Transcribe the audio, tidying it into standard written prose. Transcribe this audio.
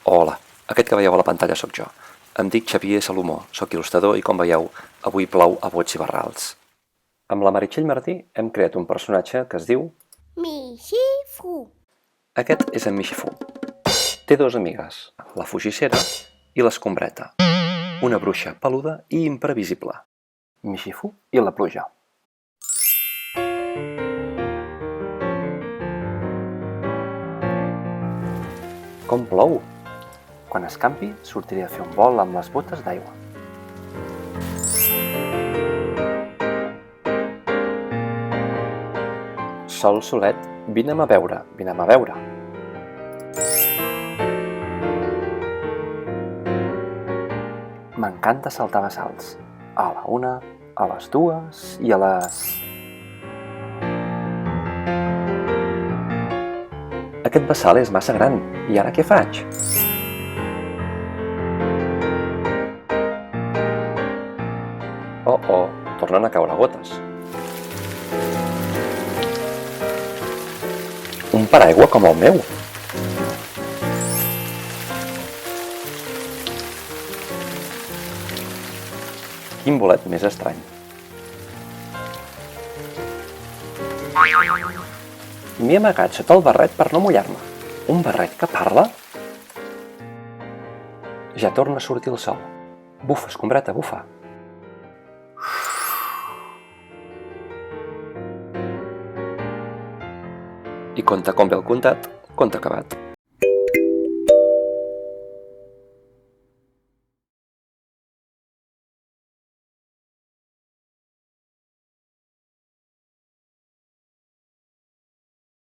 Hola, aquest que veieu a la pantalla sóc jo. Em dic Xavier Salomó, sóc il·lustrador i com veieu, avui plou a bots i barrals. Amb la Meritxell Martí hem creat un personatge que es diu... Mixifu. Aquest és en Mixifu. Té dues amigues, la Fugissera i l'Escombreta. Una bruixa peluda i imprevisible. Mixifu i la pluja. Com plou? Quan escampi, sortiré a fer un vol amb les botes d'aigua. Sol solet, vine'm a veure, vine'm a veure. M'encanta saltar bassals. A la una, a les dues i a les... Aquest bassal és massa gran, i ara què faig? Oh, tornen a caure gotes. Un paraigua com el meu. Quin bolet més estrany. M'he amagat sota el barret per no mullar-me. Un barret que parla? Ja torna a sortir el sol. Bufa, Escombreta, bufa. I conte com ve el contat, conte acabat.